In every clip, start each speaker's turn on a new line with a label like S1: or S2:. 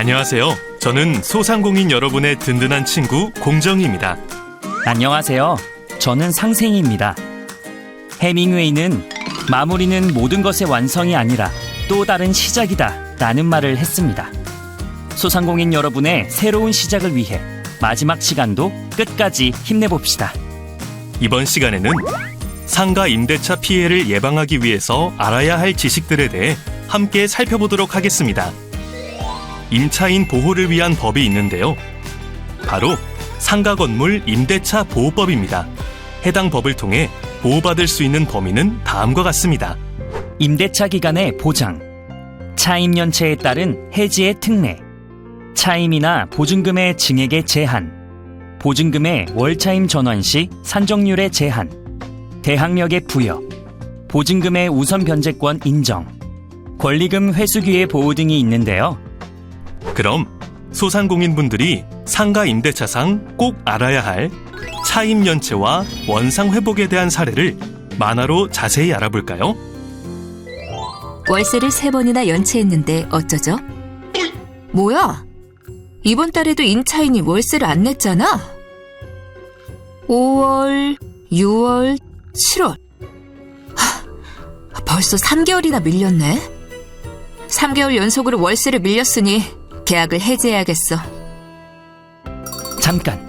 S1: 안녕하세요. 저는 소상공인 여러분의 든든한 친구 공정희입니다.
S2: 안녕하세요. 저는 상생입니다. 해밍웨이는 마무리는 모든 것의 완성이 아니라 또 다른 시작이다 라는 말을 했습니다. 소상공인 여러분의 새로운 시작을 위해 마지막 시간도 끝까지 힘내봅시다.
S1: 이번 시간에는 상가 임대차 피해를 예방하기 위해서 알아야 할 지식들에 대해 함께 살펴보도록 하겠습니다. 임차인 보호를 위한 법이 있는데요. 바로 상가 건물 임대차 보호법입니다. 해당 법을 통해 보호받을 수 있는 범위는 다음과 같습니다.
S2: 임대차 기간의 보장, 차임 연체에 따른 해지의 특례, 차임이나 보증금의 증액의 제한, 보증금의 월차임 전환 시 산정률의 제한, 대항력의 부여, 보증금의 우선 변제권 인정, 권리금 회수기회 보호 등이 있는데요.
S1: 그럼 소상공인분들이 상가 임대차상 꼭 알아야 할 차임 연체와 원상 회복에 대한 사례를 만화로 자세히 알아볼까요?
S3: 월세를 3번이나 연체했는데 어쩌죠? 뭐야? 이번 달에도 임차인이 월세를 안 냈잖아? 5월, 6월, 7월. 벌써 3개월이나 밀렸네. 3개월 연속으로 월세를 밀렸으니 계약을 해지해야겠어.
S2: 잠깐!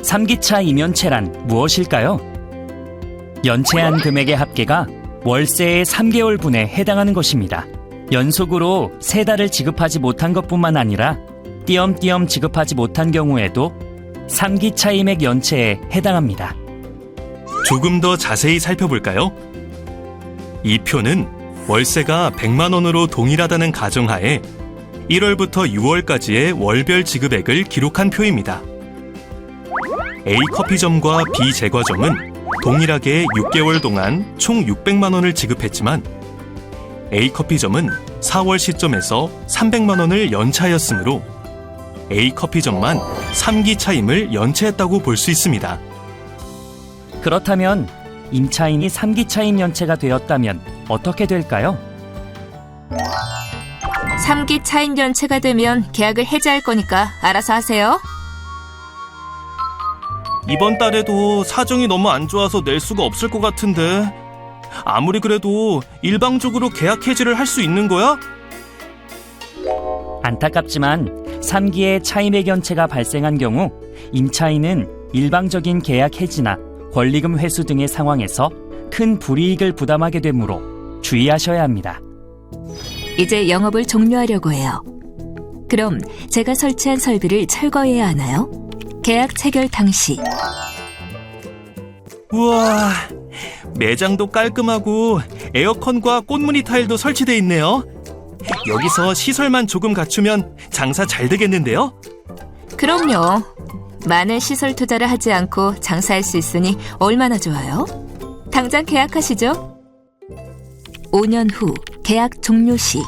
S2: 3기차 임연체란 무엇일까요? 연체한 금액의 합계가 월세의 3개월분에 해당하는 것입니다. 연속으로 3달을 지급하지 못한 것뿐만 아니라 띄엄띄엄 지급하지 못한 경우에도 3기차 임액 연체에 해당합니다.
S1: 조금 더 자세히 살펴볼까요? 이 표는 월세가 100만 원으로 동일하다는 가정하에 1월부터 6월까지의 월별 지급액을 기록한 표입니다. A 커피점과 B 제과점은 동일하게 6개월 동안 총 600만 원을 지급했지만 A 커피점은 4월 시점에서 300만 원을 연차하였으므로 A 커피점만 3기 차임을 연체했다고 볼 수 있습니다.
S2: 그렇다면 임차인이 3기 차임 연체가 되었다면 어떻게 될까요?
S3: 3기 차임 연체가 되면 계약을 해지할 거니까 알아서 하세요.
S1: 이번 달에도 사정이 너무 안 좋아서 낼 수가 없을 것 같은데 아무리 그래도 일방적으로 계약 해지를 할 수 있는 거야?
S2: 안타깝지만 3기의 차임액 연체가 발생한 경우 임차인은 일방적인 계약 해지나 권리금 회수 등의 상황에서 큰 불이익을 부담하게 되므로 주의하셔야 합니다.
S3: 이제 영업을 종료하려고 해요. 그럼 제가 설치한 설비를 철거해야 하나요? 계약 체결 당시.
S1: 우와, 매장도 깔끔하고 에어컨과 꽃무늬 타일도 설치돼 있네요. 여기서 시설만 조금 갖추면 장사 잘 되겠는데요?
S3: 그럼요. 많은 시설 투자를 하지 않고 장사할 수 있으니 얼마나 좋아요? 당장 계약하시죠. 5년 후 계약 종료 시.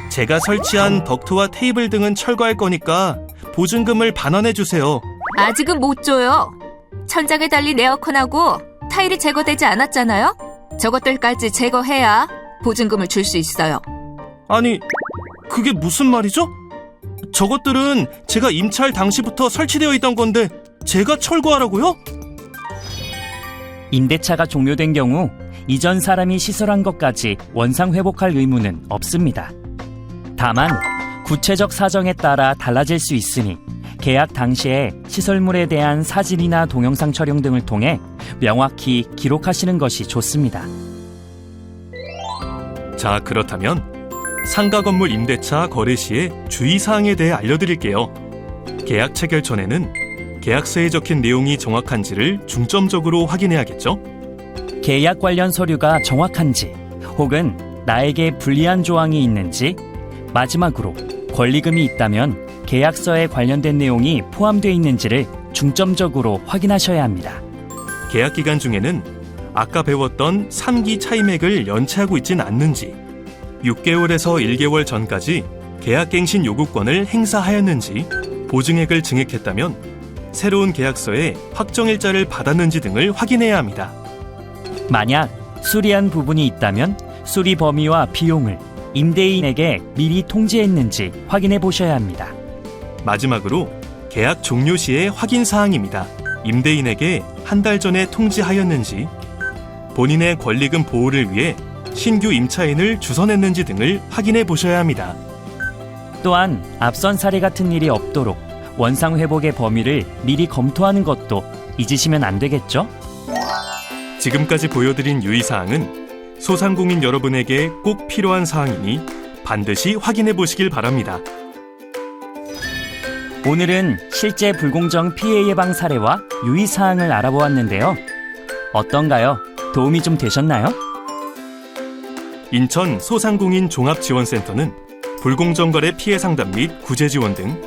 S1: 제가 설치한 덕트와 테이블 등은 철거할 거니까 보증금을 반환해 주세요.
S3: 아직은 못 줘요. 천장에 달린 에어컨하고 타일이 제거되지 않았잖아요. 저것들까지 제거해야 보증금을 줄 수 있어요.
S1: 아니, 그게 무슨 말이죠? 저것들은 제가 임차할 당시부터 설치되어 있던 건데 제가 철거하라고요?
S2: 임대차가 종료된 경우 이전 사람이 시설한 것까지 원상 회복할 의무는 없습니다. 다만 구체적 사정에 따라 달라질 수 있으니 계약 당시에 시설물에 대한 사진이나 동영상 촬영 등을 통해 명확히 기록하시는 것이 좋습니다.
S1: 자, 그렇다면 상가 건물 임대차 거래 시의 주의사항에 대해 알려드릴게요. 계약 체결 전에는 계약서에 적힌 내용이 정확한지를 중점적으로 확인해야겠죠?
S2: 계약 관련 서류가 정확한지 혹은 나에게 불리한 조항이 있는지, 마지막으로 권리금이 있다면 계약서에 관련된 내용이 포함되어 있는지를 중점적으로 확인하셔야 합니다.
S1: 계약 기간 중에는 아까 배웠던 3기 차임액을 연체하고 있진 않는지, 6개월에서 1개월 전까지 계약갱신 요구권을 행사하였는지, 보증액을 증액했다면 새로운 계약서에 확정일자를 받았는지 등을 확인해야 합니다.
S2: 만약 수리한 부분이 있다면 수리 범위와 비용을 임대인에게 미리 통지했는지 확인해 보셔야 합니다.
S1: 마지막으로 계약 종료 시의 확인 사항입니다. 임대인에게 한 달 전에 통지하였는지, 본인의 권리금 보호를 위해 신규 임차인을 주선했는지 등을 확인해 보셔야 합니다.
S2: 또한 앞선 사례 같은 일이 없도록 원상 회복의 범위를 미리 검토하는 것도 잊으시면 안 되겠죠?
S1: 지금까지 보여드린 유의사항은 소상공인 여러분에게 꼭 필요한 사항이니 반드시 확인해 보시길 바랍니다.
S2: 오늘은 실제 불공정 피해 예방 사례와 유의사항을 알아보았는데요. 어떤가요? 도움이 좀 되셨나요?
S1: 인천 소상공인 종합지원센터는 불공정거래 피해 상담 및 구제 지원 등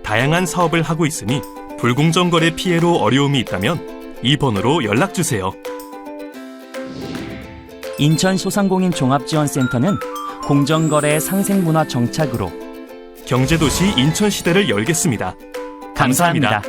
S1: 다양한 사업을 하고 있으니 불공정거래 피해로 어려움이 있다면 이 번호로 연락주세요.
S2: 인천 소상공인 종합지원센터는 공정거래 상생문화 정착으로
S1: 경제도시 인천시대를 열겠습니다.
S2: 감사합니다.